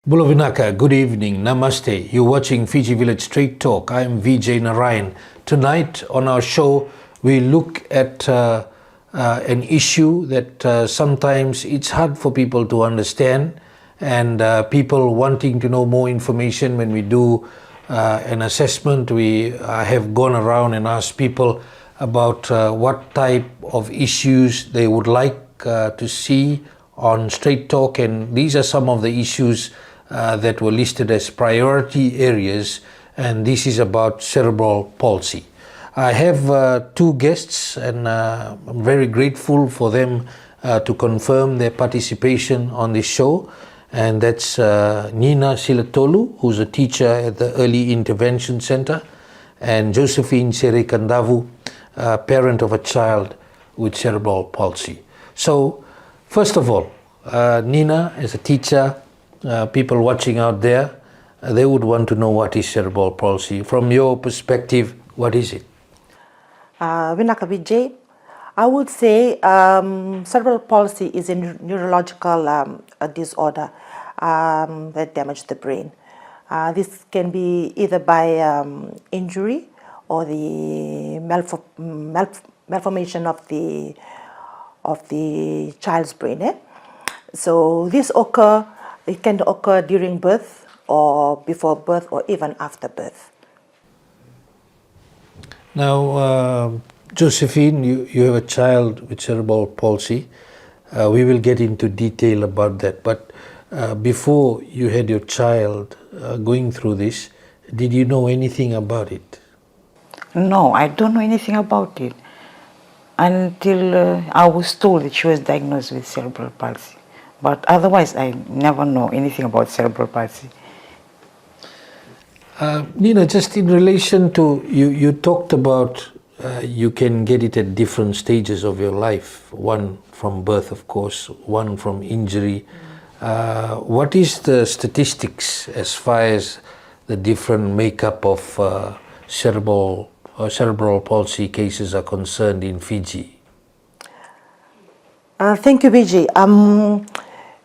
Bulavinaka, good evening, namaste. You're watching Fiji Village Straight Talk. I'm Vijay Narayan. Tonight on our show, we look at an issue that sometimes it's hard for people to understand, and people wanting to know more information. When we do an assessment, we have gone around and asked people about what type of issues they would like to see on Straight Talk, and these are some of the issues that were listed as priority areas, and this is about cerebral palsy. I have two guests, and I'm very grateful for them to confirm their participation on this show, and that's Nina Silatolu, who's a teacher at the Early Intervention Center, and Josephine Sereikadavu, parent of a child with cerebral palsy. So, first of all, Nina, as a teacher, people watching out there, they would want to know what is cerebral palsy. From your perspective, what is it? Vinaka Vijay, I would say cerebral palsy is a neurological disorder that damages the brain. This can be either by injury or the malformation of the child's brain. So this it can occur during birth or before birth or even after birth. Now, Josephine, you have a child with cerebral palsy. We will get into detail about that. But before you had your child going through this, did you know anything about it? No, I don't know anything about it until I was told that she was diagnosed with cerebral palsy. But otherwise, I never know anything about cerebral palsy. Nina, just in relation to, you talked about you can get it at different stages of your life, one from birth, of course, one from injury. What is the statistics as far as the different makeup of cerebral palsy cases are concerned in Fiji? Thank you, Vijay.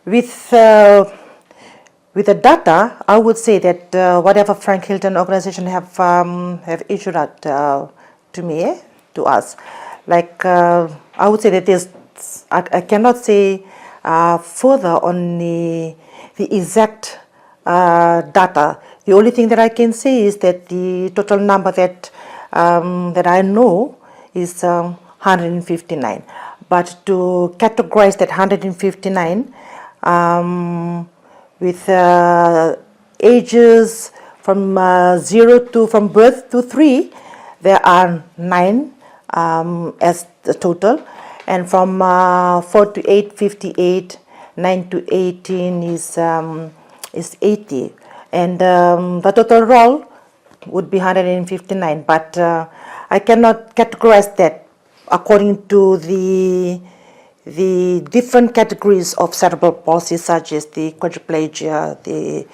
With the data, I would say that whatever Frank Hilton Organization have issued out to me, to us, like I would say that I cannot say further on the exact data. The only thing that I can say is that the total number that I know is 159. But to categorize that 159 with ages from from birth to 3, there are 9 as the total, and from 4 to 8, 58, 9 to 18 is 80, and the total roll would be 159. But I cannot categorize that according to the different categories of cerebral palsy, such as the quadriplegia, the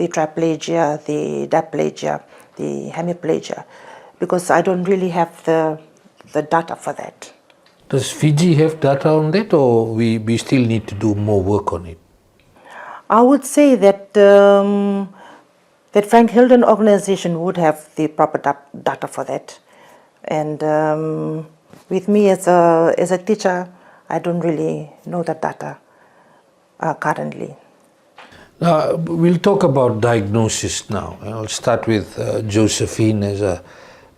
triplegia, the diplegia, the hemiplegia, because I don't really have the data for that. Does Fiji have data on that, or we still need to do more work on it? I would say that that Frank Hilton Organization would have the proper data for that, and with me as a teacher, I don't really know the data currently. Now, we'll talk about diagnosis now. I'll start with Josephine as a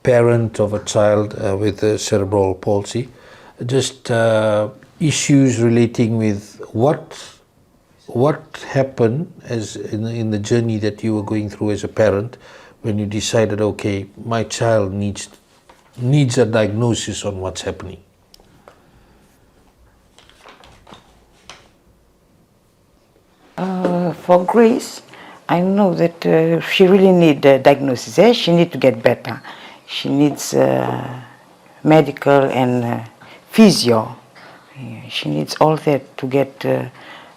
parent of a child with cerebral palsy. Just issues relating with what happened as in the journey that you were going through as a parent when you decided, okay, my child needs a diagnosis on what's happening. For Grace, I know that she really needs a diagnosis. She needs to get better. She needs medical and physio. She needs all that to get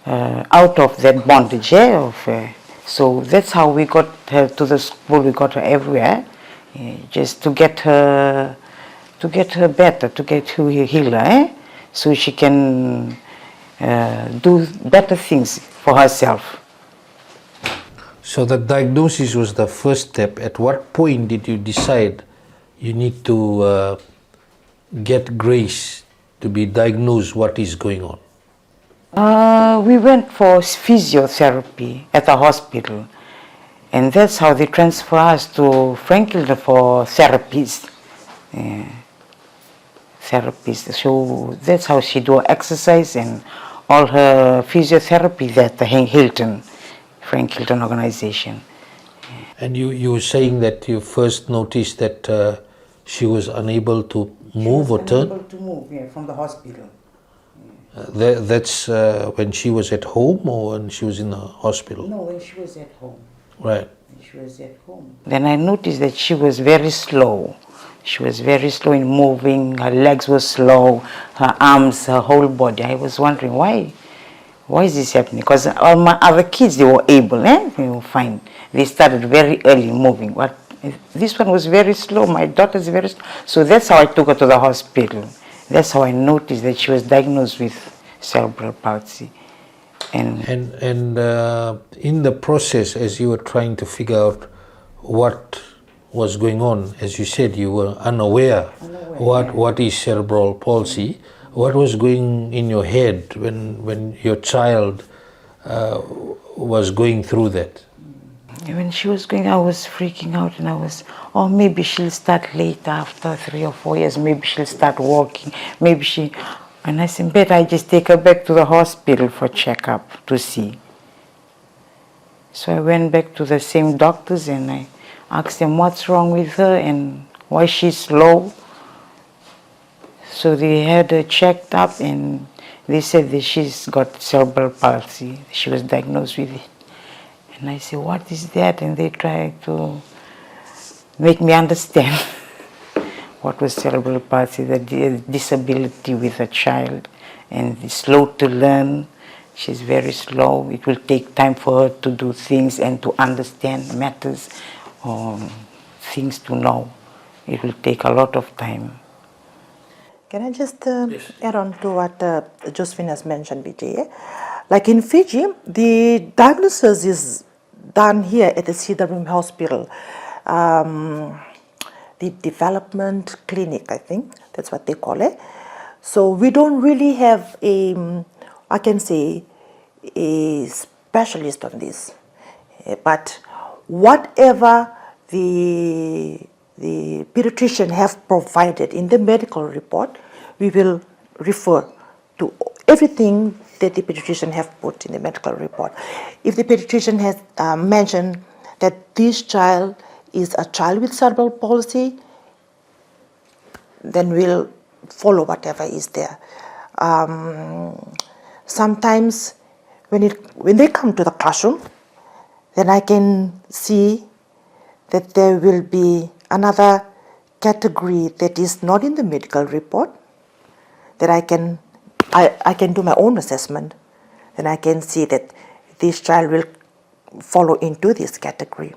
out of that bondage. So that's how we got her to the school. We got her everywhere, just to get her better, to get her healer, so she can do better things for herself. So the diagnosis was the first step. At what point did you decide you need to get Grace to be diagnosed what is going on? We went for physiotherapy at the hospital, and that's how they transfer us to Frank Hilton for therapies. So that's how she do exercise and all her physiotherapy at the Frank Hilton Organization. And you were saying that you first noticed that she was unable to move or turn? Unable to move, yeah, from the hospital. That's when she was at home or when she was in the hospital? No, when she was at home. Right. When she was at home. Then I noticed that she was very slow. She was very slow in moving, her legs were slow, her arms, her whole body. I was wondering why is this happening? Because all my other kids, they were able, fine. They started very early moving. But this one was very slow, my daughter's very slow. So that's how I took her to the hospital. That's how I noticed that she was diagnosed with cerebral palsy. And in the process, as you were trying to figure out what was going on, as you said, you were unaware what is cerebral palsy. What was going in your head when your child was going through that? When she was going, I was freaking out, and maybe she'll start later after 3 or 4 years, maybe she'll start walking, and I said, better I just take her back to the hospital for checkup to see. So I went back to the same doctors and I asked them what's wrong with her and why she's slow. So they had her checked up and they said that she's got cerebral palsy. She was diagnosed with it. And I said, what is that? And they tried to make me understand what was cerebral palsy, the disability with a child, and slow to learn. She's very slow. It will take time for her to do things and to understand matters or things to know. It will take a lot of time. Can I just add on to what Josephine has mentioned, Vijay? Like in Fiji, the diagnosis is done here at the Cerebral Hospital. The development clinic, I think that's what they call it. So we don't really have I can say, a specialist on this. But whatever the pediatrician have provided in the medical report, we will refer to everything that the pediatrician have put in the medical report. If the pediatrician has mentioned that this child is a child with cerebral palsy, then we'll follow whatever is there. Sometimes when they come to the classroom, then I can see that there will be another category that is not in the medical report, that I can do my own assessment, and I can see that this child will follow into this category.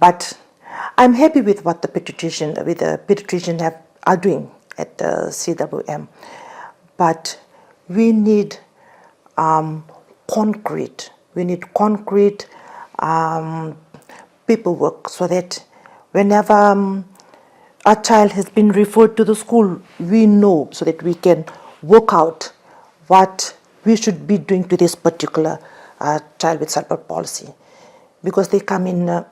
But I'm happy with what the pediatrician are doing at the CWM. But we need concrete paperwork so that whenever a child has been referred to the school, we know, so that we can work out what we should be doing to this particular child with cerebral palsy. Because they come in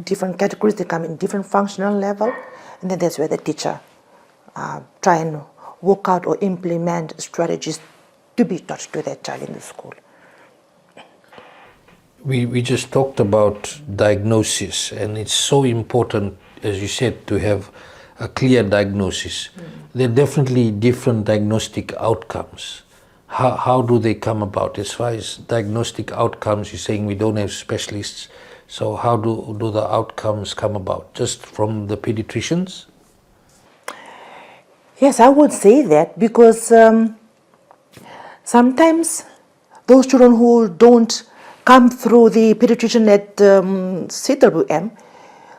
different categories, they come in different functional level, and then that's where the teacher try and work out or implement strategies to be taught to that child in the school. We just talked about diagnosis, and it's so important, as you said, to have a clear diagnosis. There are definitely different diagnostic outcomes. How do they come about? As far as diagnostic outcomes, you're saying we don't have specialists. So how do the outcomes come about? Just from the pediatricians? Yes, I would say that, because sometimes those children who don't come through the pediatrician at CWM,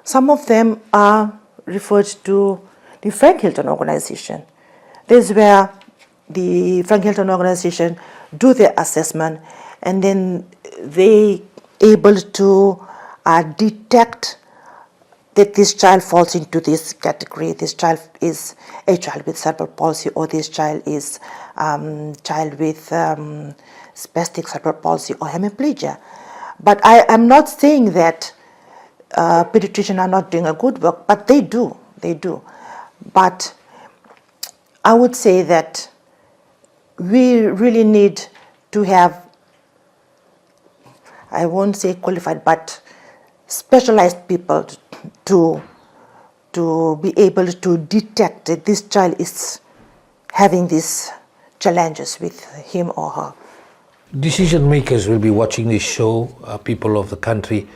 some of them are referred to the Frank Hilton Organization. This is where the Frank Hilton Organization do their assessment, and then they able to detect that this child falls into this category. This child is a child with cerebral palsy, or this child is child with spastic cerebral palsy or hemiplegia. But I am not saying that pediatricians are not doing a good work, but they do. But I would say that we really need to have, I won't say qualified, but specialized people to be able to detect that this child is having these challenges with him or her. Decision makers will be watching this show, people of the country,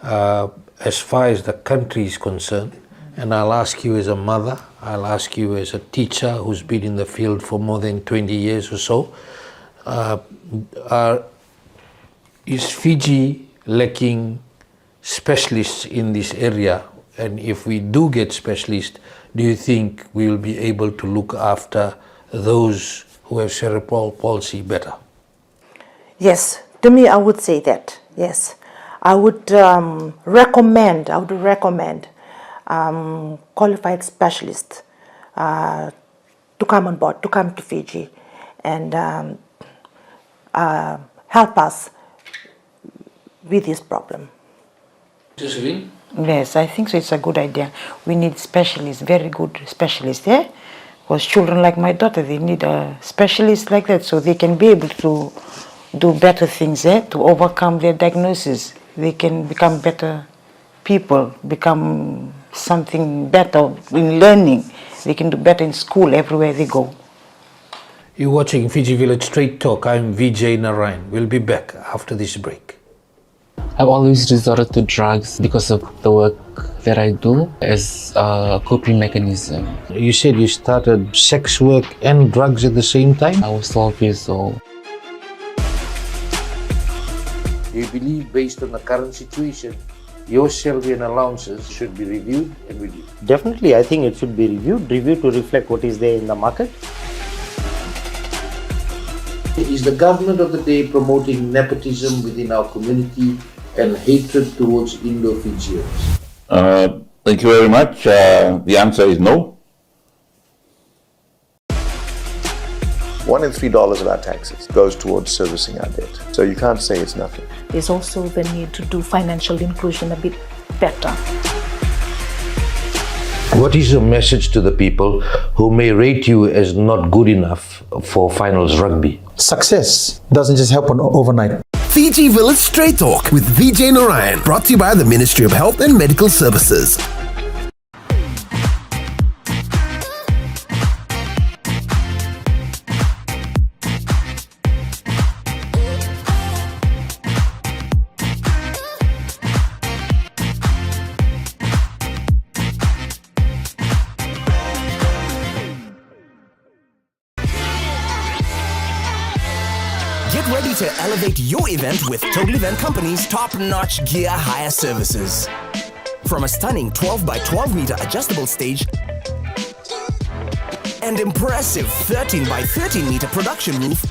as far as the country is concerned. And I'll ask you as a mother, I'll ask you as a teacher who's been in the field for more than 20 years or so. Is Fiji lacking specialists in this area? And if we do get specialists, do you think we will be able to look after those who have cerebral palsy better? Yes, to me I would say that, yes. I would recommend qualified specialists to come on board, to come to Fiji and help us with this problem. Josephine? Yes, I think so. It's a good idea. We need specialists, very good specialists, yeah? Because children like my daughter, they need a specialist like that so they can be able to do better things, eh? To overcome their diagnosis. They can become better people, become something better in learning. They can do better in school everywhere they go. You're watching Fiji Village Straight Talk. I'm Vijay Narayan. We'll be back after this break. I've always resorted to drugs because of the work that I do as a coping mechanism. You said you started sex work and drugs at the same time? I was 12 years old. Do you believe, based on the current situation, your salary and allowances should be reviewed and reduced? Definitely, I think it should be reviewed to reflect what is there in the market. Is the government of the day promoting nepotism within our community and hatred towards Indo-Fijians? Thank you very much. The answer is no. $1 in $3 of our taxes goes towards servicing our debt. So you can't say it's nothing. There's also the need to do financial inclusion a bit better. What is your message to the people who may rate you as not good enough for finals rugby? Success doesn't just happen overnight. Fiji Village Straight Talk with Vijay Narayan, brought to you by the Ministry of Health and Medical Services. Get ready to elevate your event with Total Event Company's top-notch gear hire services. From a stunning 12 by 12 meter adjustable stage and impressive 13 by 13 meter production roof,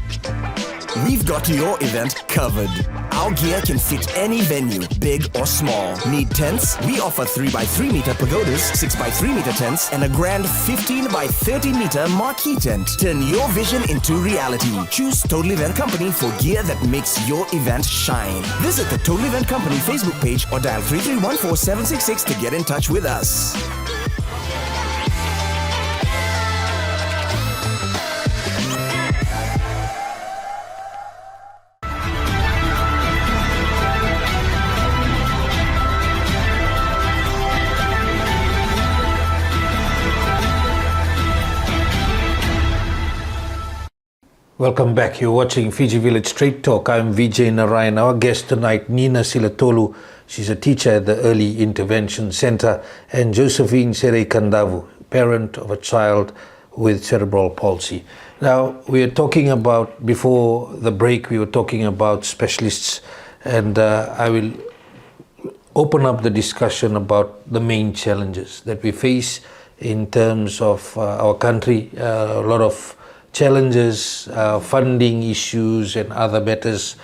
we've got your event covered. Our gear can fit any venue, big or small. Need tents? We offer 3 by 3 meter pagodas, 6 by 3 meter tents, and a grand 15 by 30 meter marquee tent. Turn your vision into reality. Choose Total Event Company for gear that makes your event shine. Visit the Total Event Company Facebook page or dial 3314766 to get in touch with us. Welcome back. You're watching Fiji Village Straight Talk. I'm Vijay Narayan. Our guest tonight, Nina Silatolu. She's a teacher at the Early Intervention Center, and Josephine Sereikadavu, parent of a child with cerebral palsy. Now, we are talking about, before the break, we were talking about specialists, and I will open up the discussion about the main challenges that we face in terms of our country. A lot of challenges, funding issues and other matters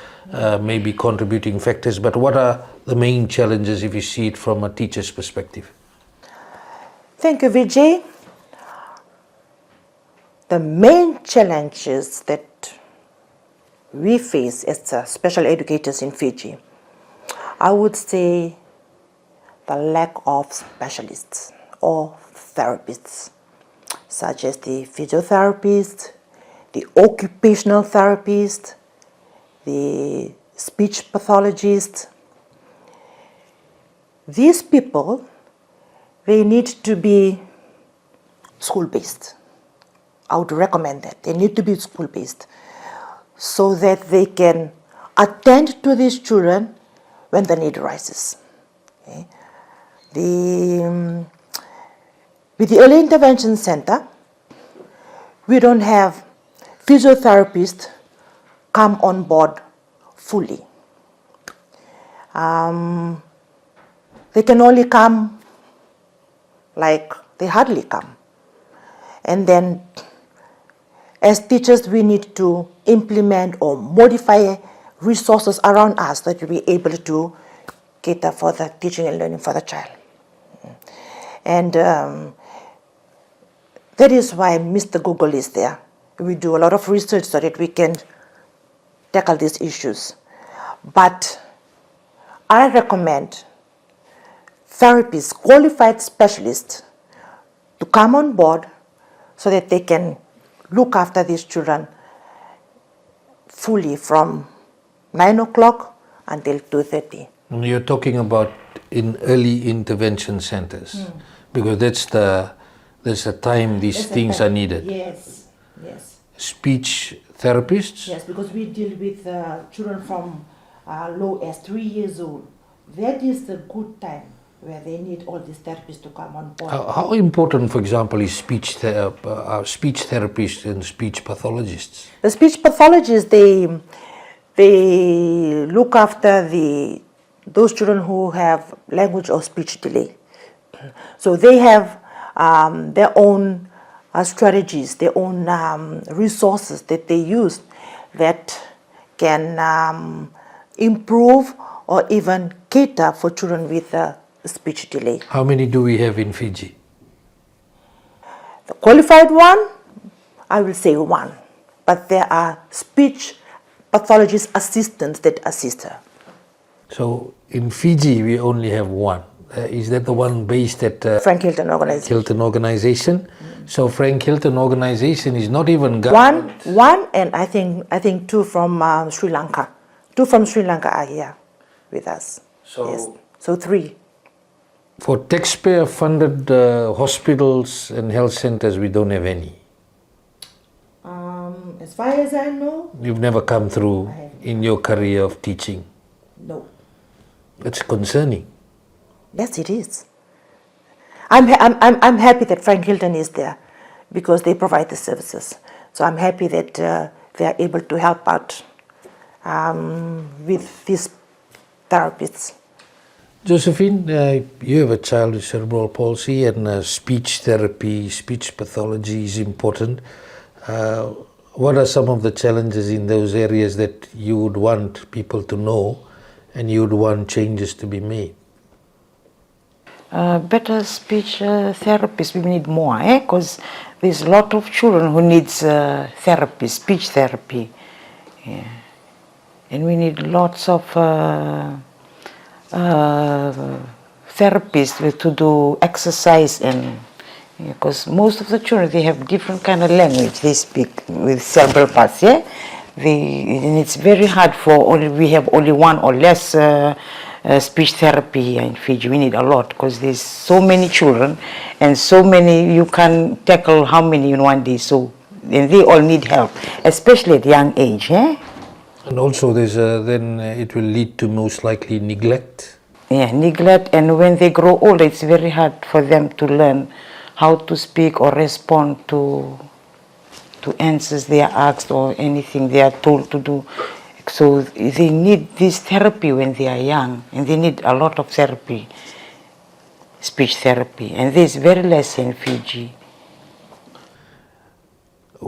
may be contributing factors, but what are the main challenges if you see it from a teacher's perspective? Thank you, Vijay. The main challenges that we face as special educators in Fiji, I would say the lack of specialists or therapists, such as the physiotherapists, the occupational therapists, the speech pathologists. These people, they need to be school-based. I would recommend that. They need to be school-based so that they can attend to these children when the need arises. Okay? With the Early Intervention Center, we don't have physiotherapists come on board fully. They can only come, like they hardly come. And then as teachers, we need to implement or modify resources around us that will be able to cater for the teaching and learning for the child. And that is why Mr. Google is there. We do a lot of research so that we can tackle these issues. But I recommend therapists, qualified specialists, to come on board so that they can look after these children fully from 9 o'clock until 2:30. You're talking about in early intervention centers, because that's the time these things are needed. Yes, yes. Speech therapists? Yes, because we deal with children from low as 3 years old. That is the good time where they need all these therapists to come on board. How important, for example, is speech therapists and speech pathologists? The speech pathologists, they look after those children who have language or speech delay. So they have their own strategies, their own resources that they use that can improve or even cater for children with speech delay. How many do we have in Fiji? The qualified one, I will say one, but there are speech pathologist assistants that assist her. So in Fiji, we only have one. Is that the one based at Frank Hilton Organization? Hilton Organization. So Frank Hilton Organization is not even one, and I think two from Sri Lanka. Two from Sri Lanka are here with us. So, yes. So 3. For taxpayer-funded hospitals and health centers, we don't have any. As far as I know, You've never come through in your career of teaching. no. That's concerning. Yes, it is. I'm happy that Frank Hilton is there because they provide the services. So I'm happy that they are able to help out with these therapists. Josephine, you have a child with cerebral palsy, and speech therapy, speech pathology is important. What are some of the challenges in those areas that you would want people to know and you would want changes to be made? Better speech therapists, we need more, because there's a lot of children who needs therapy, speech therapy. Yeah. And we need lots of therapists to do exercise, and because most of the children, they have different kind of language they speak with cerebral palsy. Yeah? And it's very hard we have only one or less speech therapy here in Fiji. We need a lot because there's so many children and so many, you can tackle how many in one day. So and they all need help, especially at young age. Eh? And also there's then it will lead to most likely neglect. Yeah, neglect, and when they grow older, it's very hard for them to learn how to speak or respond to answers they are asked or anything they are told to do. So they need this therapy when they are young, and they need a lot of therapy, speech therapy, and there's very less in Fiji.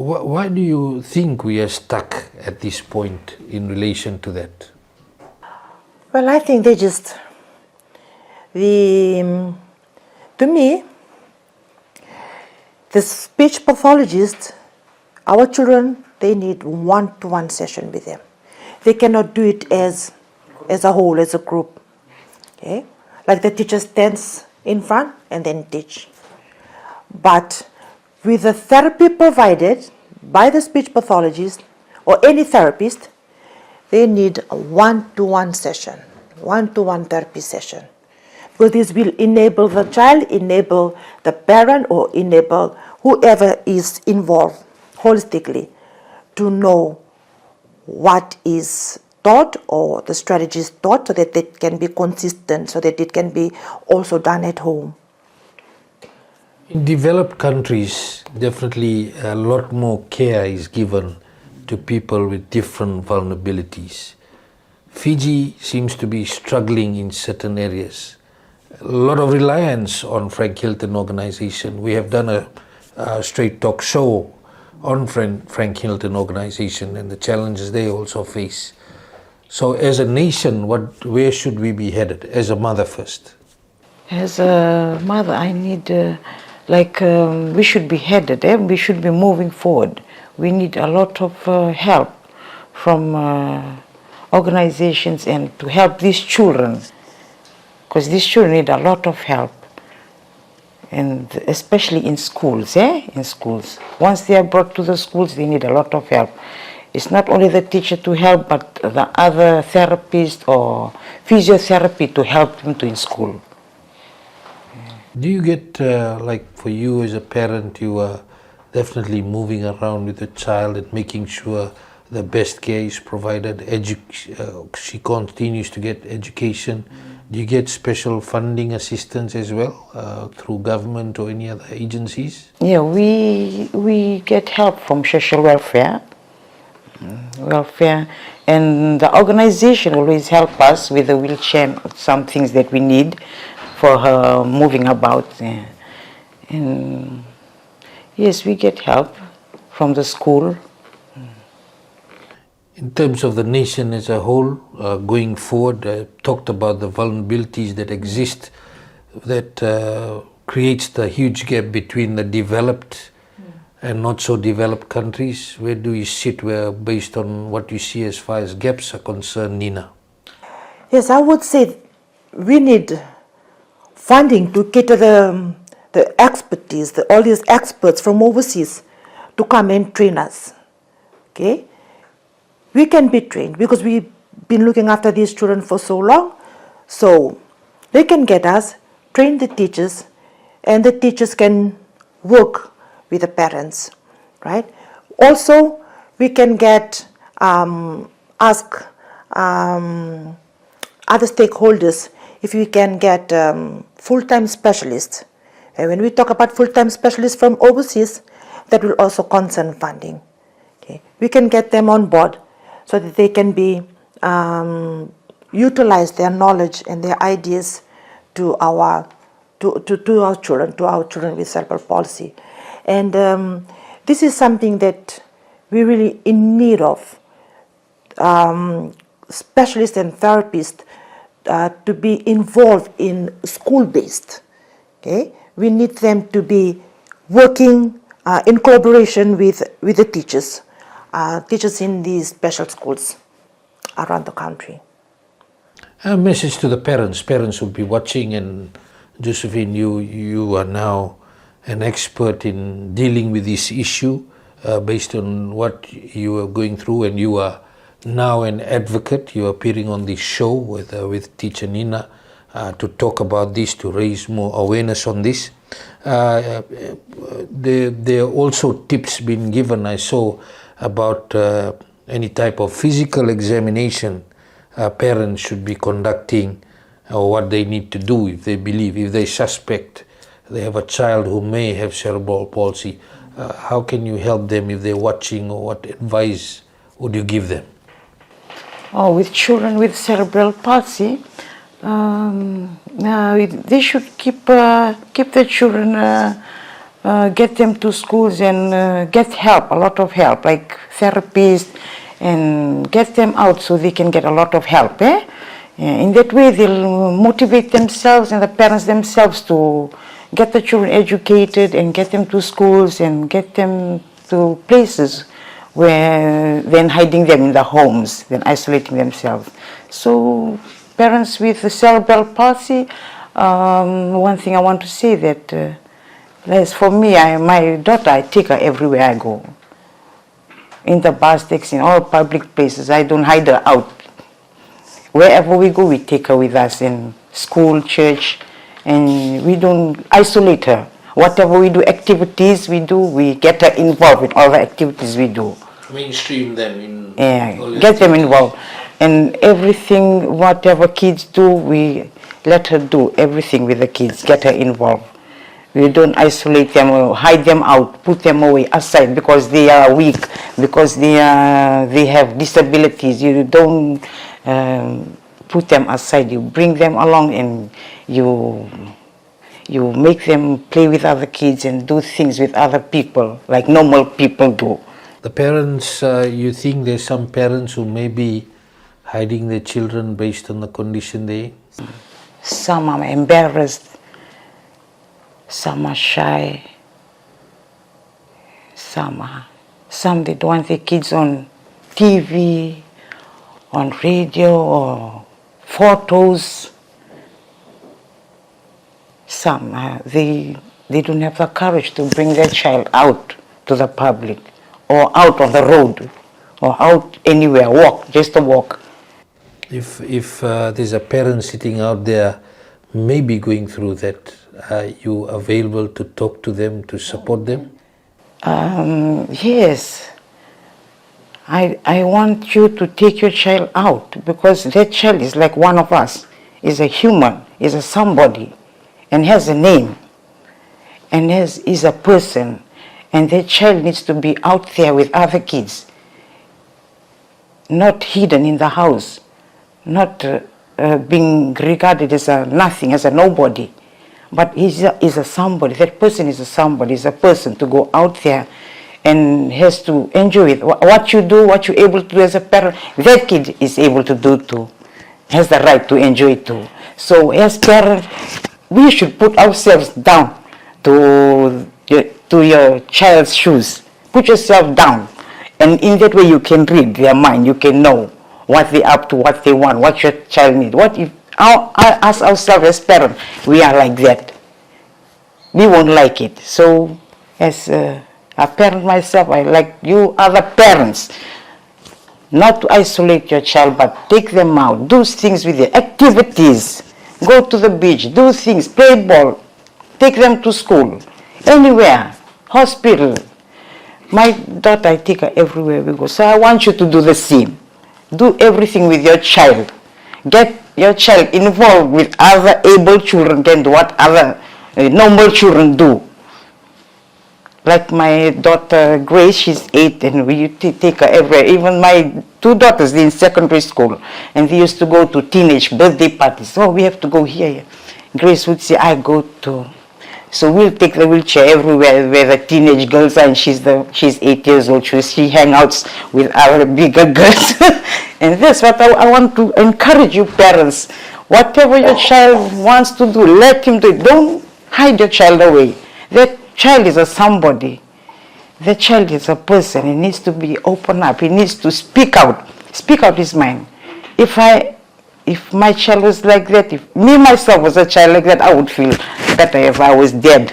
Why do you think we are stuck at this point in relation to that? Well, I think they just, to me, the speech pathologist, our children, they need one-to-one session with them. They cannot do it as a whole, as a group. Okay? Like the teacher stands in front and then teach. But with the therapy provided by the speech pathologist or any therapist, they need a one-to-one session, one-to-one therapy session. Because this will enable the child, enable the parent, or enable whoever is involved holistically to know what is taught or the strategies taught, so that it can be consistent, so that it can be also done at home. In developed countries, definitely a lot more care is given to people with different vulnerabilities. Fiji seems to be struggling in certain areas. A lot of reliance on Frank Hilton Organization. We have done a straight talk show on Frank Hilton Organization and the challenges they also face. So as a nation, where should we be headed? As a mother first. As a mother, I need, we should be headed, we should be moving forward. We need a lot of help from organizations and to help these children, because these children need a lot of help, and especially in schools, in schools. Once they are brought to the schools, they need a lot of help. It's not only the teacher to help, but the other therapist or physiotherapy to help them to in school. Do you get, for you as a parent, you are definitely moving around with the child and making sure the best care is provided, she continues to get education. Do you get special funding assistance as well through government or any other agencies? Yeah, we get help from social welfare, and the organization always help us with the wheelchair, some things that we need for her moving about. And yes, we get help from the school. In terms of the nation as a whole, going forward, I talked about the vulnerabilities that exist that creates the huge gap between the developed and not so developed countries. Where do you sit based on what you see as far as gaps are concerned, Nina? Yes, I would say we need funding to cater the expertise, all these experts from overseas to come and train us. Okay? We can be trained because we've been looking after these children for so long. So they can get us, train the teachers, and the teachers can work with the parents, right? Also, we can ask other stakeholders if we can get full-time specialists. And when we talk about full-time specialists from overseas, that will also concern funding. Okay? We can get them on board so that they can be utilize their knowledge and their ideas to our children with cerebral palsy. And this is something that we're really in need of, specialists and therapists to be involved in school-based. Okay? We need them to be working in collaboration with the teachers in these special schools around the country. A message to the parents. Parents will be watching, and Josephine, you are now an expert in dealing with this issue based on what you are going through, and you are now an advocate. You are appearing on this show with teacher Nina to talk about this, to raise more awareness on this. There are also tips being given, I saw, about any type of physical examination parents should be conducting, or what they need to do if they suspect they have a child who may have cerebral palsy. How can you help them if they're watching, or what advice would you give them? With children with cerebral palsy, they should keep the children get them to schools and get help, a lot of help, like therapists, and get them out so they can get a lot of help. Yeah, in that way, they'll motivate themselves and the parents themselves to get the children educated and get them to schools and get them to places where then hiding them in the homes, then isolating themselves. So parents with the cerebral palsy, one thing I want to say that as for me, my daughter, I take her everywhere I go. In the bus, taxi, in all public places. I don't hide her out. Wherever we go, we take her with us in school, church, and we don't isolate her. Whatever we do, activities we do, we get her involved in all the activities we do. Mainstream them in. Yeah, get them involved. And everything, whatever kids do, we let her do everything with the kids, get her involved. We don't isolate them or hide them out, put them away aside because they are weak, because they have disabilities. You don't put them aside. You bring them along and you make them play with other kids and do things with other people like normal people do. The parents, you think there's some parents who may be hiding their children based on the condition they're in? Some are embarrassed. Some are shy. Some they don't want their kids on TV, on radio, or photos. Some they don't have the courage to bring their child out to the public, or out on the road, or out anywhere, just a walk. If there's a parent sitting out there, maybe going through that, are you available to talk to them, to support them? Yes. I want you to take your child out because that child is like one of us, is a human, is a somebody, and has a name, and is a person, and that child needs to be out there with other kids, not hidden in the house, not being regarded as a nothing, as a nobody. But he's a somebody. That person is a somebody, is a person to go out there and has to enjoy it. What you do, what you're able to do as a parent, that kid is able to do too. Has the right to enjoy it too. So as parents, we should put ourselves down to your child's shoes. Put yourself down. And in that way you can read their mind. You can know what they're up to, what they want, what your child needs. What if us ourselves as parents, we are like that. We won't like it. So as a parent myself, I like you other parents not to isolate your child, but take them out, do things with them, activities, go to the beach, do things, play ball, take them to school, anywhere, hospital. My daughter, I take her everywhere we go. So I want you to do the same. Do everything with your child. Get your child involved with other able children than what other normal children do. Like my daughter Grace, she's 8 and we take her everywhere. Even my 2 daughters, they're in secondary school and they used to go to teenage birthday parties. Oh, we have to go here. Grace would say, I go to. So we'll take the wheelchair everywhere where the teenage girls are, and she's 8 years old. She hangs out with our bigger girls. And that's what I want to encourage you parents. Whatever your child wants to do, let him do it. Don't hide your child away. That child is a somebody. That child is a person. He needs to be open up. He needs to speak out his mind. If my child was like that, if me myself was a child like that, I would feel better if I was dead.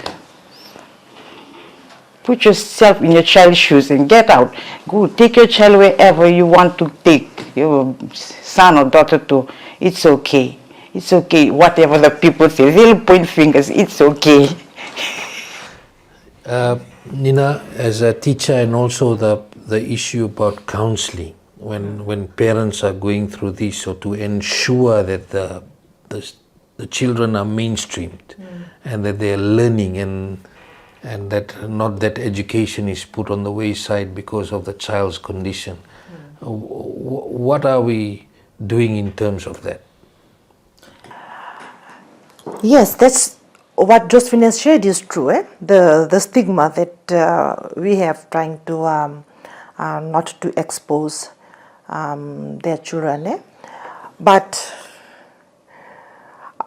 Put yourself in your child's shoes and get out. Go take your child wherever you want to take your son or daughter to. It's okay. It's okay. Whatever the people say, they'll point fingers. It's okay. Nina, as a teacher, and also the issue about counseling, when parents are going through this, or to ensure that the children are mainstreamed and that they are learning and that not that education is put on the wayside because of the child's condition. What are we doing in terms of that? Yes, that's what Josephine has shared is true. The stigma that we have trying to not to expose their children. But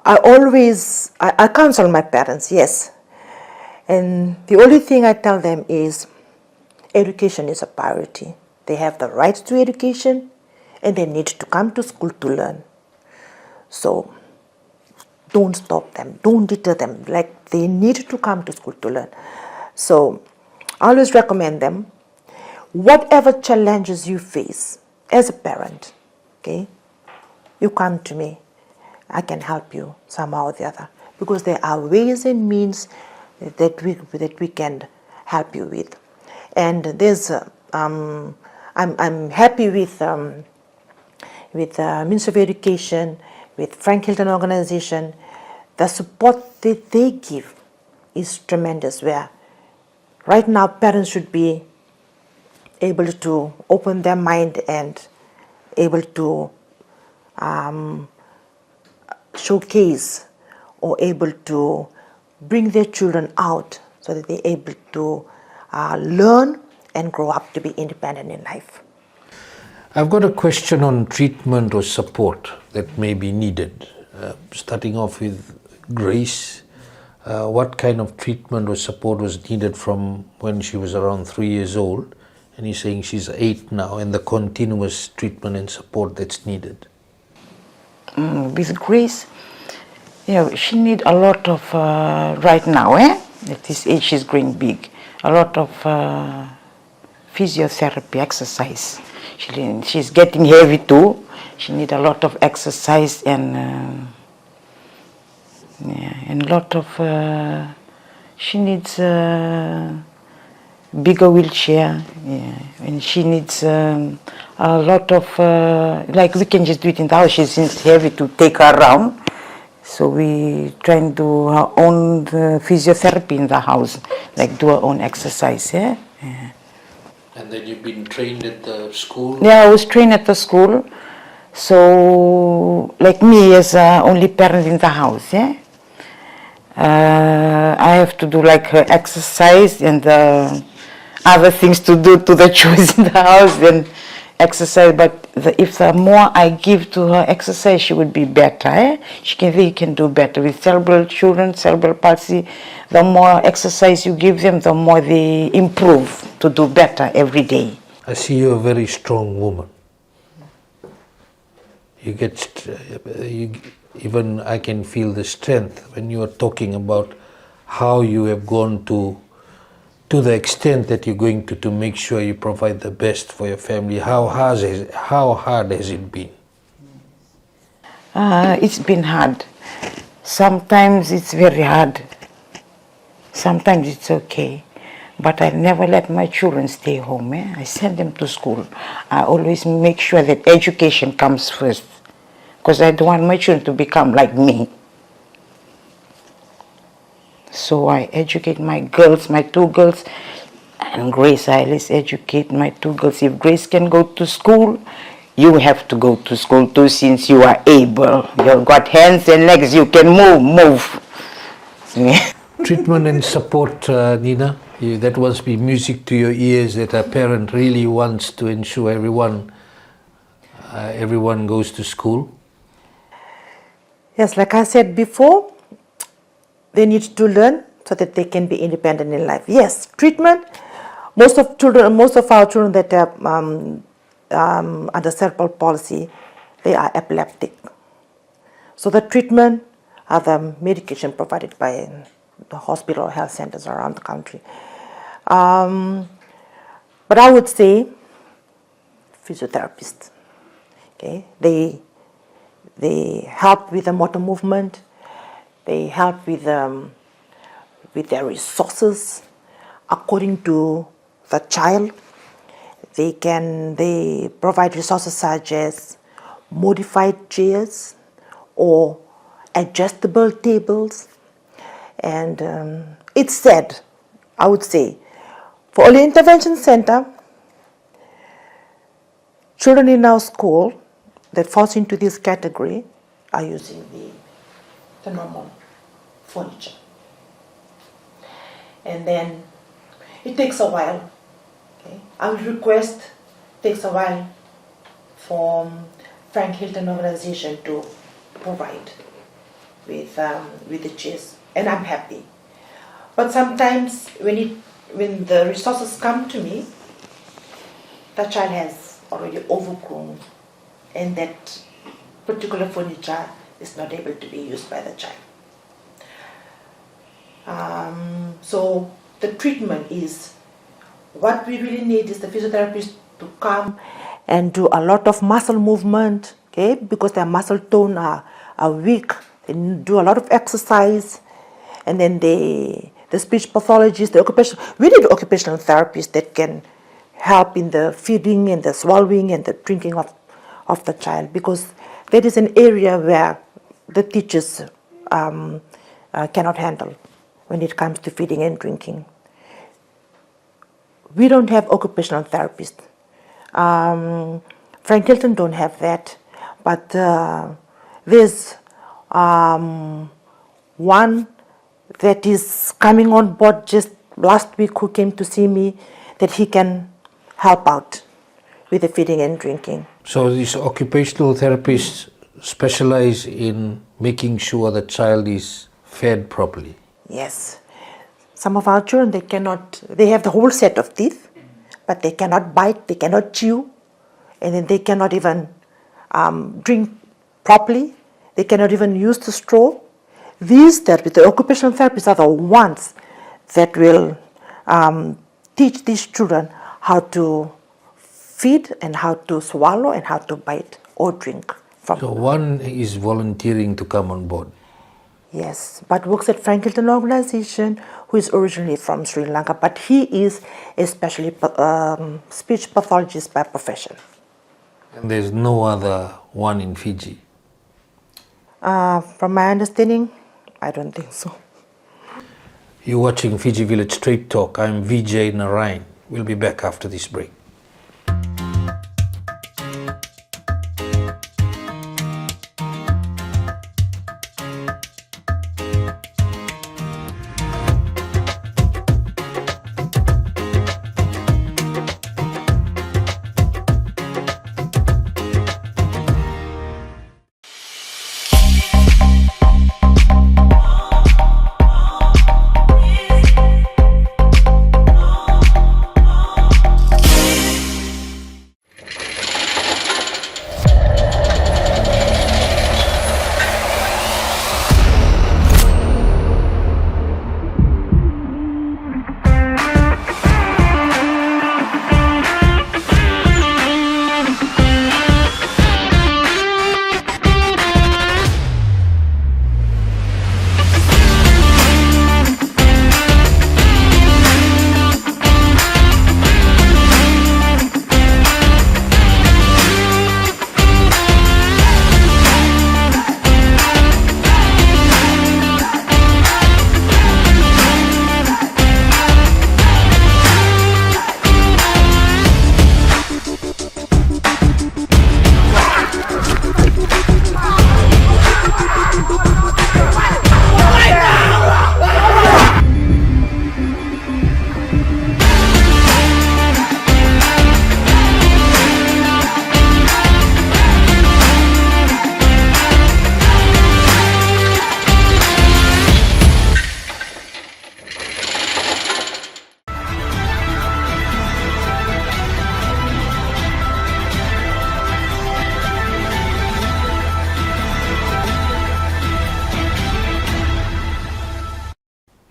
I counsel my parents, yes. And the only thing I tell them is education is a priority. They have the right to education and they need to come to school to learn. So don't stop them, don't deter them. Like, they need to come to school to learn. So I always recommend them, whatever challenges you face as a parent, okay, you come to me. I can help you somehow or the other, because there are ways and means that we can help you with. And there's I'm happy with Ministry of Education, with Frank Hilton Organization. The support that they give is tremendous, where right now parents should be able to open their mind and able to showcase or able to bring their children out so that they're able to learn and grow up to be independent in life. I've got a question on treatment or support that may be needed. Starting off with Grace, what kind of treatment or support was needed from when she was around 3 years old? And he's saying she's 8 now, and the continuous treatment and support that's needed. With Grace, she needs a lot of, right now, at this age she's growing big, a lot of physiotherapy, exercise. She's getting heavy too. She needs a lot of exercise and a lot of, she needs bigger wheelchair, and she needs a lot of, like, we can just do it in the house. She's heavy to take her around, so we try and do our own physiotherapy in the house, like do our own exercise. Yeah. And then you've been trained at the school? Yeah, I was trained at the school, so like me as only parent in the house, yeah. I have to do like her exercise and other things to do to the children in the house and exercise. But if the more I give to her exercise, she would be better. She can do better with cerebral children, cerebral palsy. The more exercise you give them, the more they improve to do better every day. I see you're a very strong woman. Even I can feel the strength when you are talking about how you have gone to the extent that you're going to make sure you provide the best for your family. How hard has it been? It's been hard. Sometimes it's very hard. Sometimes it's okay. But I never let my children stay home. I send them to school. I always make sure that education comes first, because I don't want my children to become like me. So I educate my girls, my 2 girls, and Grace, I always educate my 2 girls. If Grace can go to school, you have to go to school too, since you are able. You've got hands and legs, you can move. Treatment and support, Nina, that must be music to your ears, that a parent really wants to ensure everyone goes to school. Yes, like I said before, they need to learn so that they can be independent in life. Yes, treatment. Most of our children that have under cerebral palsy, they are epileptic. So the treatment are the medication provided by the hospital or health centers around the country. But I would say physiotherapists. Okay, they help with the motor movement. They help with their resources according to the child. They provide resources such as modified chairs or adjustable tables. And it's said, I would say, for early intervention center, children in our school that falls into this category are using the normal furniture. and then it takes a while. Okay? I would request, takes a while for Frank Hilton Organization to provide with the chairs, and I'm happy. But sometimes when the resources come to me, the child has already overgrown, and that particular furniture is not able to be used by the child. So the treatment is, what we really need is the physiotherapist to come and do a lot of muscle movement, okay, because their muscle tone are weak. They do a lot of exercise, and then the speech pathologist, we need occupational therapists that can help in the feeding and the swallowing and the drinking of the child, because that is an area where the teachers cannot handle when it comes to feeding and drinking. We don't have occupational therapists. Frank Hilton don't have that, but there's one that is coming on board just last week who came to see me, that he can help out with the feeding and drinking. So these occupational therapists specialize in making sure the child is fed properly? Yes. Some of our children, they have the whole set of teeth, but they cannot bite, they cannot chew, and then they cannot even drink properly. They cannot even use the straw. These therapists, the occupational therapists, are the ones that will teach these children how to feed and how to swallow and how to bite or drink. So one is volunteering to come on board? Yes, but works at Frank Hilton Organization, who is originally from Sri Lanka, but he is a speech pathologist by profession. And there's no other one in Fiji? From my understanding, I don't think so. You're watching Fiji Village Straight Talk. I'm Vijay Narayan. We'll be back after this break.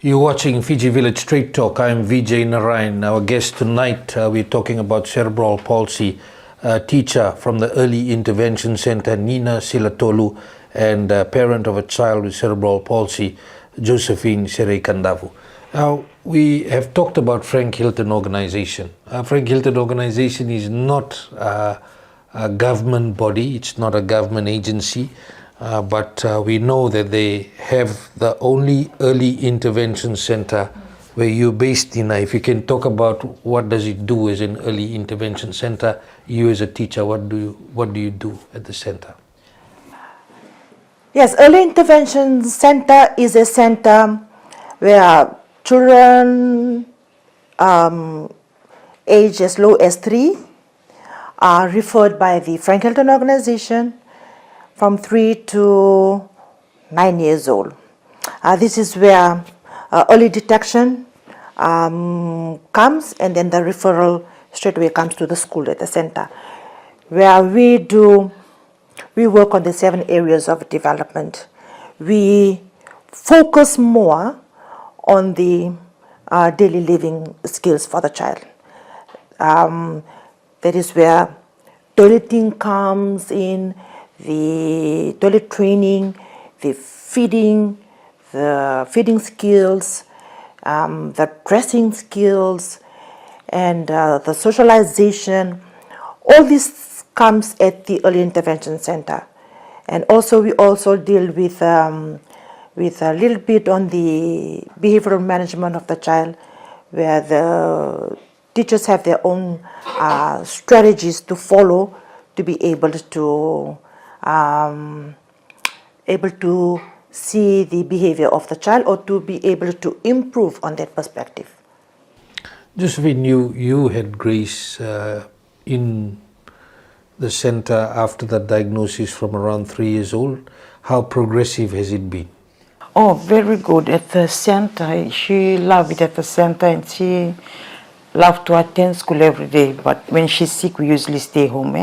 You're watching Fiji Village Straight Talk. I'm Vijay Narayan. Our guest tonight, we're talking about cerebral palsy. A teacher from the Early Intervention Center, Nina Silatolu, and a parent of a child with cerebral palsy, Josephine Sereikadavu. Now, we have talked about Frank Hilton Organization. Frank Hilton Organization is not a government body. It's not a government agency. But we know that they have the only early intervention center where you're based in. If you can talk about what does it do as an early intervention center, you as a teacher, what do you do at the center? Yes, early intervention center is a center where children age as low as 3 are referred by the Frank Hilton Organization from 3 to 9 years old. This is where early detection comes, and then the referral straight away comes to the school at the center, where we work on the 7 areas of development. We focus more on the daily living skills for the child. That is where toileting comes in, the toilet training, the feeding skills, the dressing skills, and the socialization. All this comes at the early intervention center. And also we also deal with a little bit on the behavioral management of the child, where the teachers have their own strategies to follow to be able to see the behavior of the child, or to be able to improve on that perspective. Josephine, you had Grace in the center after the diagnosis from around 3 years old. How progressive has it been? Oh, very good. At the center, she loved it at the center, and she loved to attend school every day. But when she's sick, we usually stay home,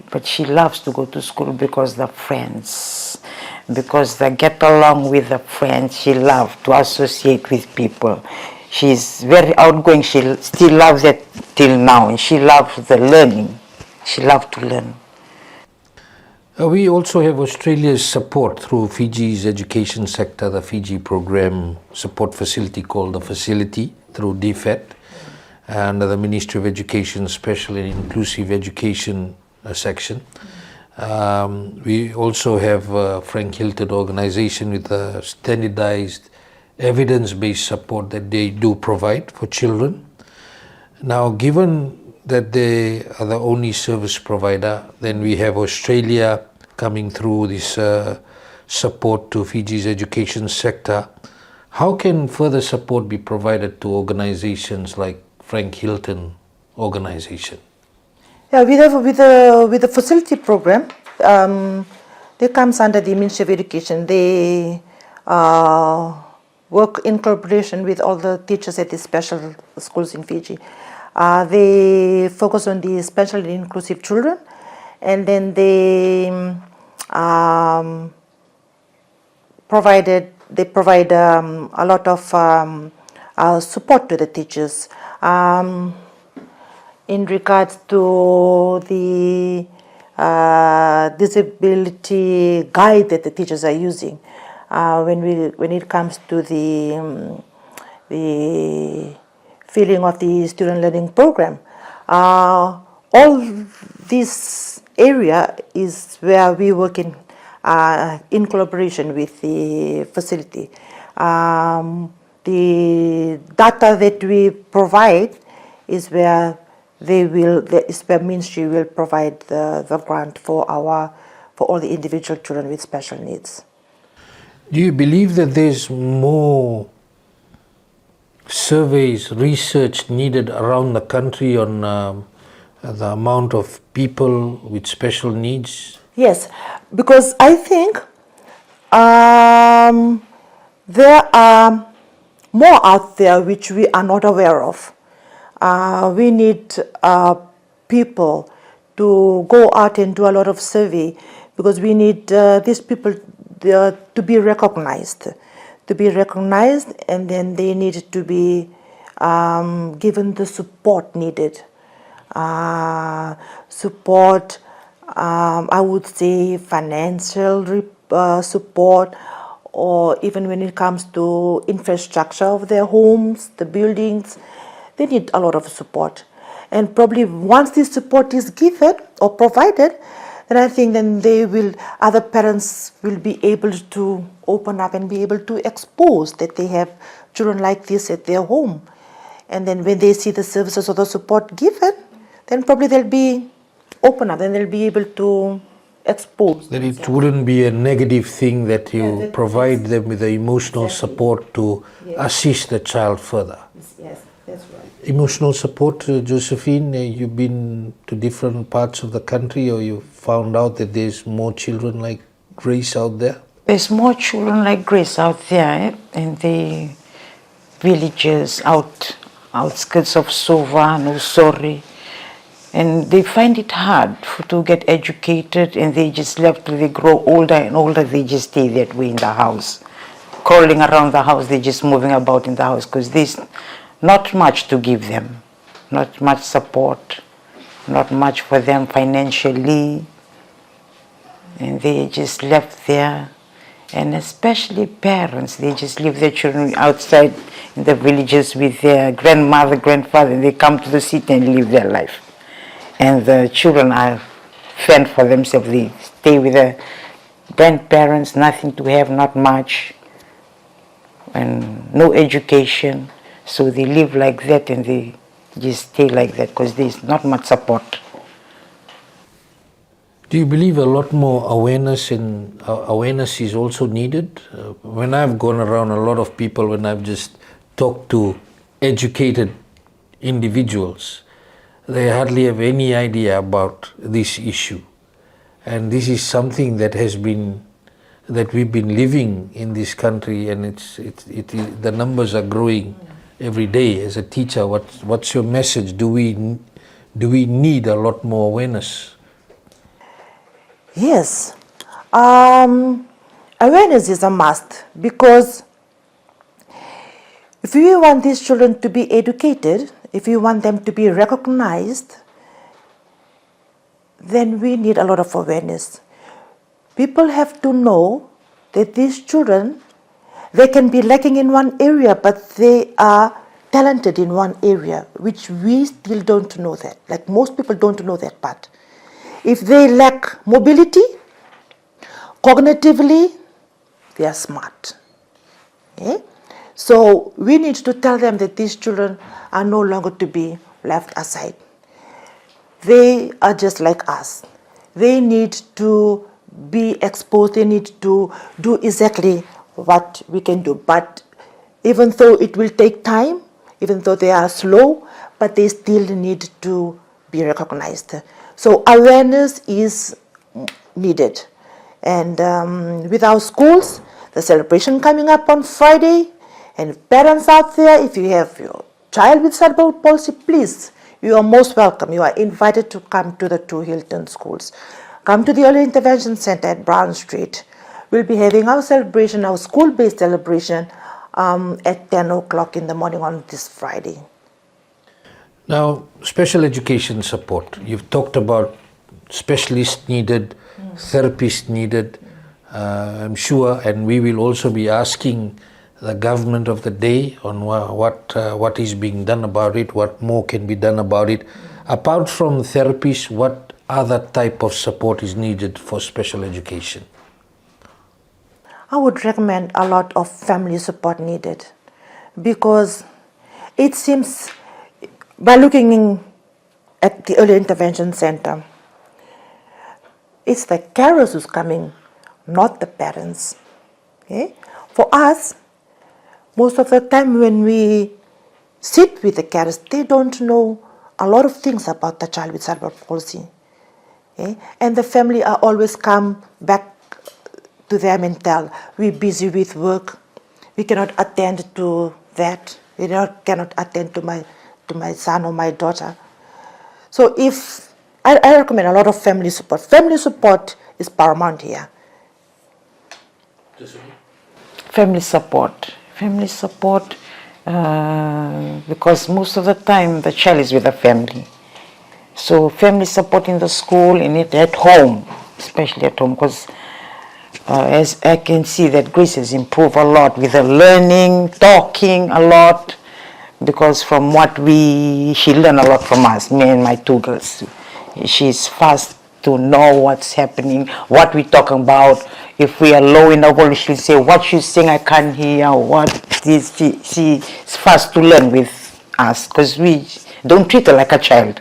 But she loves to go to school because the friends, because they get along with the friends. She loves to associate with people. She's very outgoing. She still loves it till now, and she loves the learning. She loves to learn. We also have Australia's support through Fiji's education sector, the Fiji program support facility called the Facility through DFET, and the Ministry of Education Special and Inclusive Education section. We also have Frank Hilton Organization with a standardized evidence-based support that they do provide for children. Now, given that they are the only service provider, then we have Australia coming through this support to Fiji's education sector. How can further support be provided to organizations like Frank Hilton Organization? Yeah, with the facility program, they comes under the Ministry of Education. They work in collaboration with all the teachers at the special schools in Fiji. They focus on the special and inclusive children, and then they provide a lot of support to the teachers in regards to the disability guide that the teachers are using when it comes to the filling of the student learning program. All this area is where we work in collaboration with the facility. The data that we provide is where Ministry will provide the grant for all the individual children with special needs. Do you believe that there's more surveys, research needed around the country on the amount of people with special needs? Yes, because I think there are more out there which we are not aware of. We need people to go out and do a lot of survey, because we need these people to be recognized. And then they need to be given the support needed. Support, I would say financial support, or even when it comes to infrastructure of their homes, the buildings, they need a lot of support. And probably once this support is given or provided, then I think other parents will be able to open up and be able to expose that they have children like this at their home. And then when they see the services or the support given, then probably they'll be open up and they'll be able to exposed. That it wouldn't be a negative thing that you provide them with the emotional support to assist the child further. Yes, that's right. Emotional support, Josephine, you've been to different parts of the country, or you found out that there's more children like Grace out there? There's more children like Grace out there in the villages outskirts of Sova, Nusori, and they find it hard to get educated, and they just left till they grow older and older. They just stay that way in the house, crawling around the house. They're just moving about in the house because there's not much to give them, not much support, not much for them financially, and they just left there. And especially parents, they just leave their children outside in the villages with their grandmother, grandfather, and they come to the city and live their life. And the children are fend for themselves. They stay with their grandparents, nothing to have, not much, and no education. So they live like that, and they just stay like that because there's not much support. Do you believe a lot more awareness is also needed? When I've gone around, a lot of people, when I've just talked to educated individuals, they hardly have any idea about this issue. And this is something that we've been living in this country, and the numbers are growing every day. As a teacher, what's your message? Do we need a lot more awareness? Yes, awareness is a must, because if we want these children to be educated, if we want them to be recognized, then we need a lot of awareness. People have to know that these children, they can be lacking in one area, but they are talented in one area, which we still don't know that. Like most people don't know that part. If they lack mobility, cognitively, they are smart. Okay? So we need to tell them that these children are no longer to be left aside. They are just like us. They need to be exposed. They need to do exactly what we can do. But even though it will take time, even though they are slow, but they still need to be recognized. So awareness is needed. And with our schools, the celebration coming up on Friday, and parents out there, if you have your child with cerebral palsy, please, you are most welcome. You are invited to come to the two Hilton schools. Come to the Early Intervention Center at Brown Street. We'll be having our celebration, our school-based celebration, at 10 o'clock in the morning on this Friday. Now, special education support. You've talked about specialists needed, therapists needed, I'm sure, and we will also be asking the government of the day on what is being done about it, what more can be done about it. Apart from therapists, what other type of support is needed for special education? I would recommend a lot of family support needed, because it seems, by looking at the Early Intervention Center, it's the carers who's coming, not the parents. Okay? For us, most of the time when we sit with the carers, they don't know a lot of things about the child with cerebral palsy. Okay? And the family are always come back to them and tell, we're busy with work, we cannot attend to that, we cannot attend to my son or my daughter. So if I recommend a lot of family support. Family support is paramount here. Family support. Family support, because most of the time the child is with the family. So family support in the school and at home, especially at home, because as I can see that Grace has improved a lot with her learning, talking a lot, because from what she learned a lot from us, me and my two girls. She's fast to know what's happening, what we're talking about. If we are low in the voice, she'll say, what she's saying, I can't hear, what this. She's fast to learn with us, because we don't treat her like a child.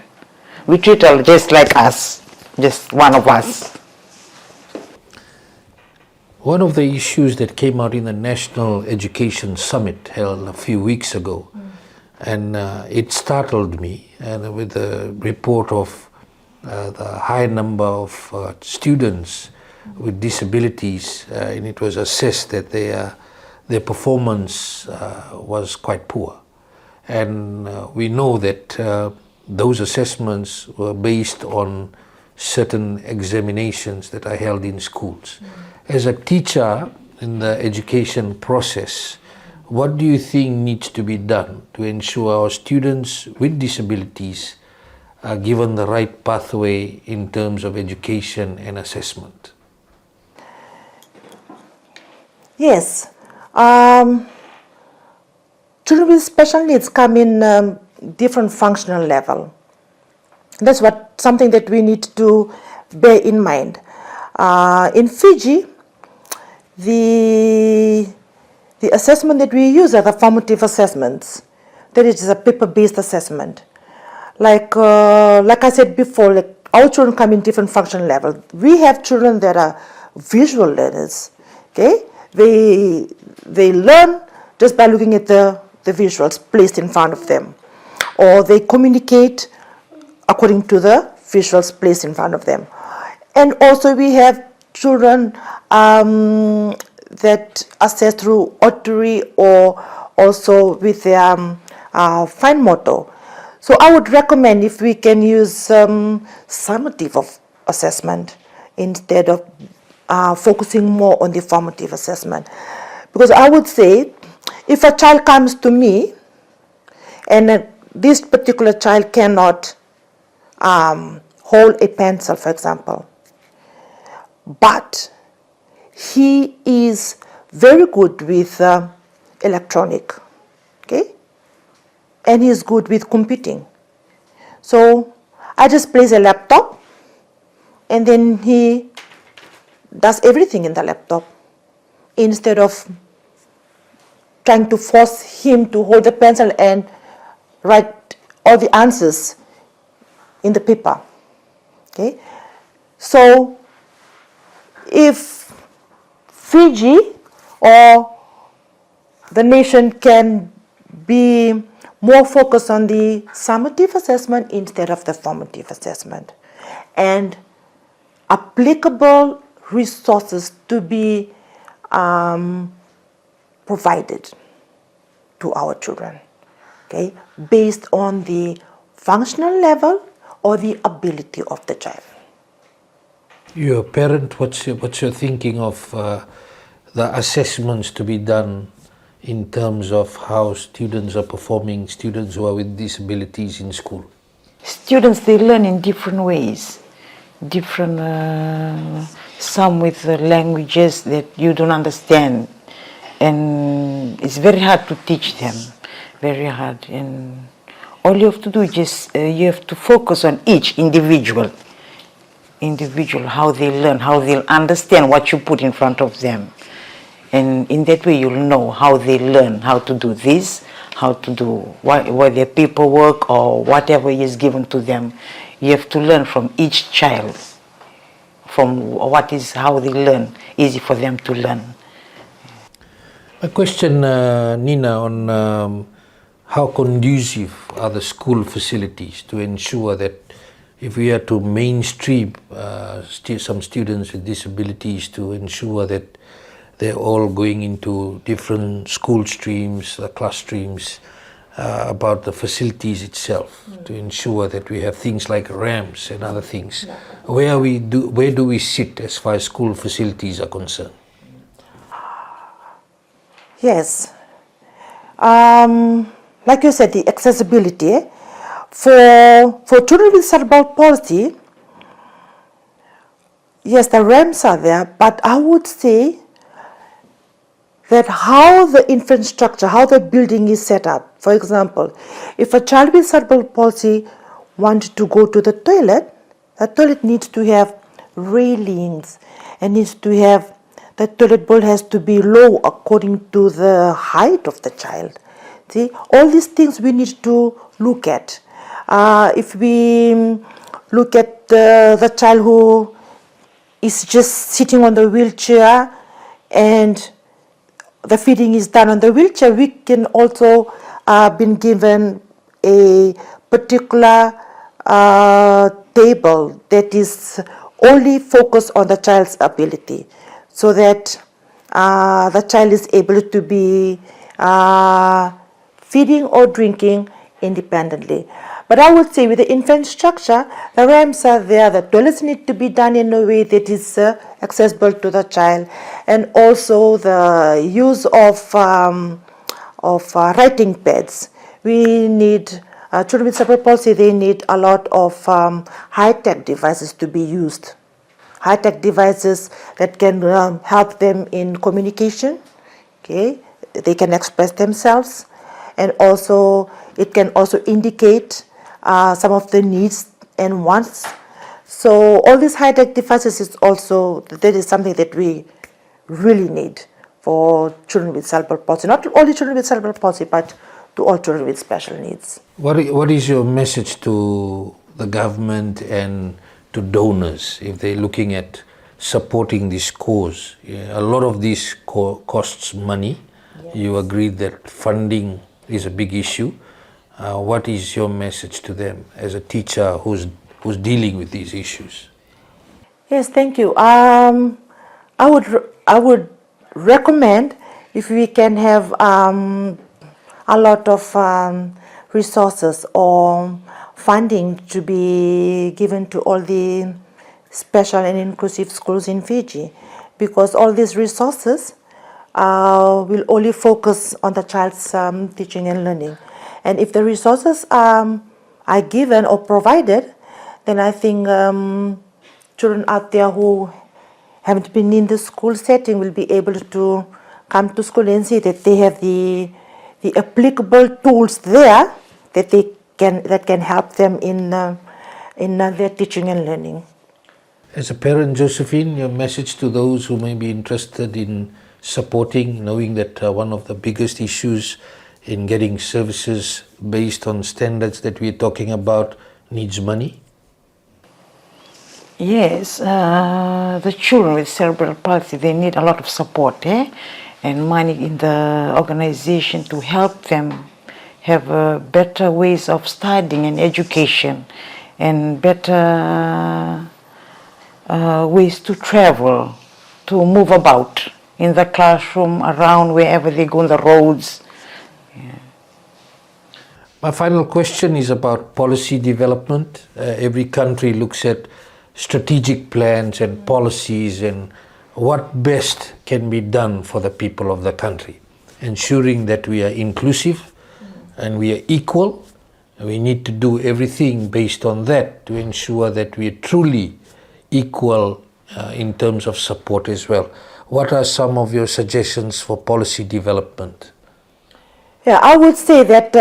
We treat her just like us, just one of us. One of the issues that came out in the National Education Summit held a few weeks ago, and it startled me, and with the report of the high number of students with disabilities, and it was assessed that their performance was quite poor. And we know that those assessments were based on certain examinations that are held in schools. As a teacher in the education process, what do you think needs to be done to ensure our students with disabilities are given the right pathway in terms of education and assessment? Yes. Children with special needs come in different functional level. That's something that we need to bear in mind. In Fiji, the assessment that we use are the formative assessments. That is a paper-based assessment. Like I said before, our children come in different functional levels. We have children that are visual learners. Okay, they learn just by looking at the visuals placed in front of them, or they communicate according to the visuals placed in front of them. And also we have children that assess through auditory or also with their fine motor. So I would recommend if we can use summative of assessment instead of focusing more on the formative assessment. Because I would say, if a child comes to me and this particular child cannot hold a pencil, for example, but he is very good with electronic, okay, and he is good with computing. So I just place a laptop and then he does everything in the laptop instead of trying to force him to hold the pencil and write all the answers in the paper. Okay, so if Fiji or the nation can be more focused on the summative assessment instead of the formative assessment, and applicable resources to be provided to our children, okay, based on the functional level or the ability of the child. You're a parent, what's your thinking of the assessments to be done in terms of how students are performing, students who are with disabilities in school? Students, they learn in different ways. Different, some with languages that you don't understand. And it's very hard to teach them, very hard. And all you have to do is just, you have to focus on each individual, how they learn, how they'll understand what you put in front of them. And in that way, you'll know how they learn, how to do this, how to do what their paperwork or whatever is given to them. You have to learn from each child, from how they learn, easy for them to learn. A question, Nina, on how conducive are the school facilities to ensure that if we are to mainstream some students with disabilities, to ensure that they're all going into different school streams, class streams, about the facilities itself, to ensure that we have things like ramps and other things. Where do we sit as far as school facilities are concerned? Yes. Like you said, the accessibility. For children with cerebral palsy, yes, the ramps are there, but I would say that how the infrastructure, how the building is set up. For example, if a child with cerebral palsy wants to go to the toilet needs to have railings and the toilet bowl has to be low according to the height of the child. See, all these things we need to look at. If we look at the child who is just sitting on the wheelchair and the feeding is done on the wheelchair, we can also been given a particular table that is only focused on the child's ability, so that the child is able to be feeding or drinking independently. But I would say with the infant structure, the ramps are there, the toilets need to be done in a way that is accessible to the child, and also the use of writing pads. We need, children with cerebral palsy, they need a lot of high-tech devices to be used. High-tech devices that can help them in communication, okay? They can express themselves, and also it can also indicate some of the needs and wants. So all these high-tech devices is also, that is something that we really need for children with cerebral palsy. Not only children with cerebral palsy, but to all children with special needs. What is your message to the government and to donors if they're looking at supporting this cause? A lot of this costs money. Yes. You agreed that funding is a big issue. What is your message to them as a teacher who's dealing with these issues? Yes, thank you. I would recommend if we can have a lot of resources or funding to be given to all the special and inclusive schools in Fiji, because all these resources will only focus on the child's teaching and learning. And if the resources are given or provided, then I think children out there who haven't been in the school setting will be able to come to school and see that they have the applicable tools there that can help them in their teaching and learning. As a parent, Josephine, your message to those who may be interested in supporting, knowing that one of the biggest issues in getting services based on standards that we're talking about needs money? Yes, the children with cerebral palsy, they need a lot of support and money in the organization to help them have better ways of studying and education, and better ways to travel, to move about in the classroom, around wherever they go on the roads. Yeah. My final question is about policy development. Every country looks at strategic plans and policies and what best can be done for the people of the country, ensuring that we are inclusive and we are equal. We need to do everything based on that to ensure that we are truly equal in terms of support as well. What are some of your suggestions for policy development? Yeah, I would say that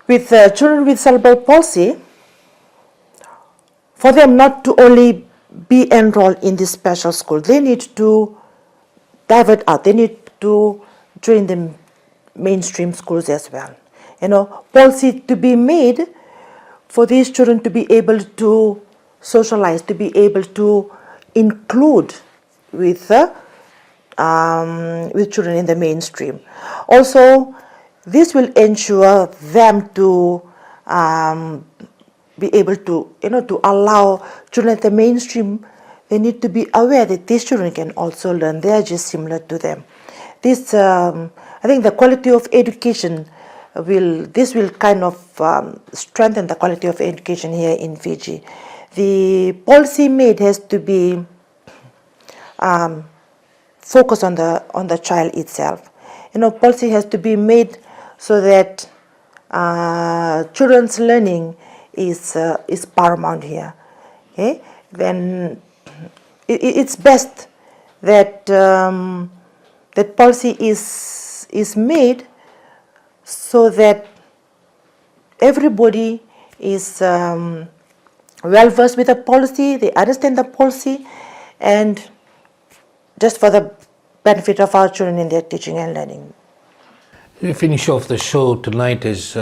with children with cerebral palsy, for them not to only be enrolled in this special school, they need to divert out. They need to join the mainstream schools as well. Policy to be made for these children to be able to socialize, to be able to include with children in the mainstream. Also, this will ensure them to be able to, to allow children at the mainstream. They need to be aware that these children can also learn. They are just similar to them. This, I think, the quality of education will kind of strengthen the quality of education here in Fiji. The policy made has to be focused on the child itself. Policy has to be made so that children's learning is paramount here. Okay, then it's best that that policy is made so that everybody is well versed with the policy. They understand the policy, and just for the benefit of our children in their teaching and learning. We finish off the show tonight as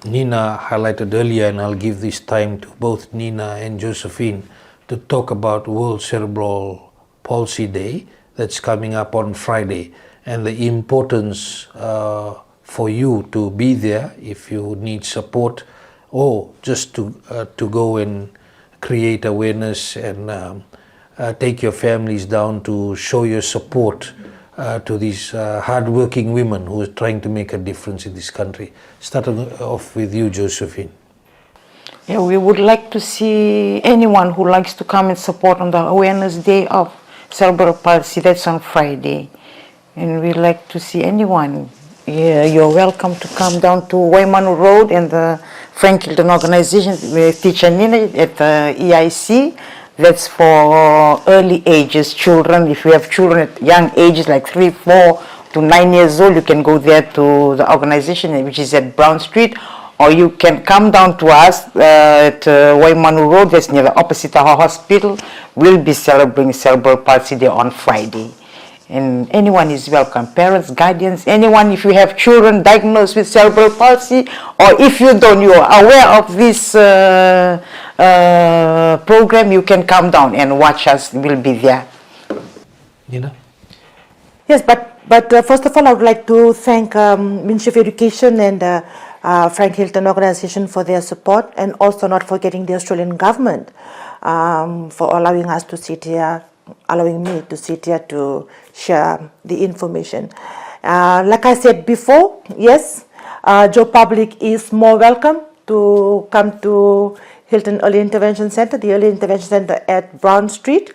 Nina highlighted earlier, and I'll give this time to both Nina and Josephine to talk about World Cerebral Palsy Day. that's coming up on Friday, and the importance for you to be there if you need support, or just to go and create awareness and take your families down to show your support to these hard-working women who are trying to make a difference in this country. Starting off with you, Josephine. Yeah, we would like to see anyone who likes to come and support on the Awareness Day of Cerebral Palsy. That's on Friday. And we'd like to see anyone. Yeah, you're welcome to come down to Waimanu Road and the Frank Hilton Organization with Teacher Nina at the EIC. That's for early ages children. If you have children at young ages like 3, 4 to 9 years old, you can go there to the organization, which is at Brown Street, or you can come down to us at Waimanu Road. That's near the opposite of our hospital. We'll be celebrating Cerebral Palsy Day on Friday. And anyone is welcome, parents, guardians, anyone. If you have children diagnosed with cerebral palsy, or if you don't, you are aware of this program, you can come down and watch us. We'll be there. You know? Yes, but first of all, I would like to thank Ministry of Education and Frank Hilton Organization for their support, and also not forgetting the Australian government for allowing us to sit here, allowing me to sit here to share the information. Like I said before, yes, Joe Public is more welcome to come to Hilton Early Intervention Center, the Early Intervention Center at Brown Street.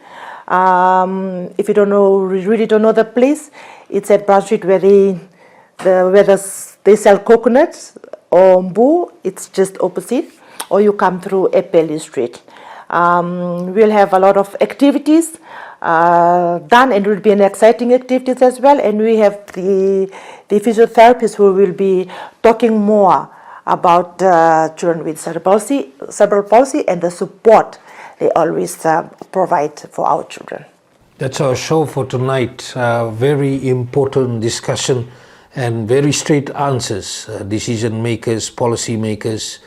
If you really don't know the place, it's at Brown Street where they sell coconuts or mbu. It's just opposite, or you come through Epeli Street. We'll have a lot of activities done, and it will be an exciting activities as well. And we have the physiotherapists who will be talking more about children with cerebral palsy and the support they always provide for our children. That's our show for tonight. Very important discussion and very straight answers. Decision makers, policy makers,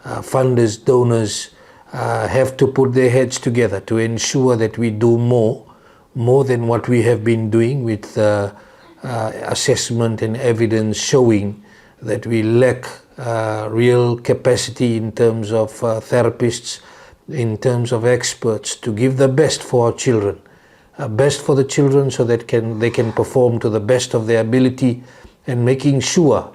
funders, donors have to put their heads together to ensure that we do more than what we have been doing, with assessment and evidence showing that we lack real capacity in terms of therapists, in terms of experts, to give the best for our children, best for the children so that they can perform to the best of their ability, and making sure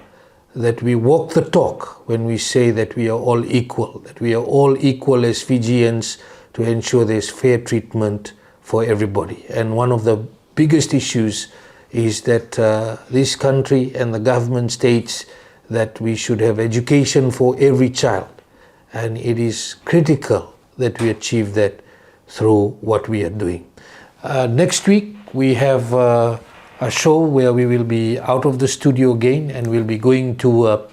that we walk the talk when we say that we are all equal, as Fijians, to ensure there's fair treatment for everybody. And one of the biggest issues is that this country and the government states that we should have education for every child, and it is critical that we achieve that through what we are doing. Next week we have a show where we will be out of the studio again, and we'll be going to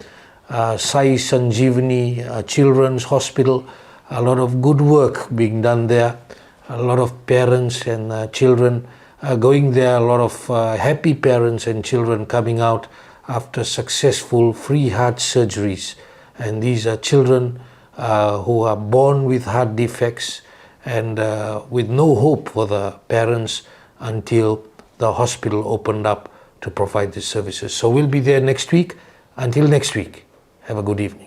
Sai Sanjeevani Children's Hospital. A lot of good work being done there. A lot of parents and children going there. A lot of happy parents and children coming out after successful free heart surgeries. And these are children who are born with heart defects and with no hope for the parents until the hospital opened up to provide these services. So we'll be there next week. Until next week, have a good evening.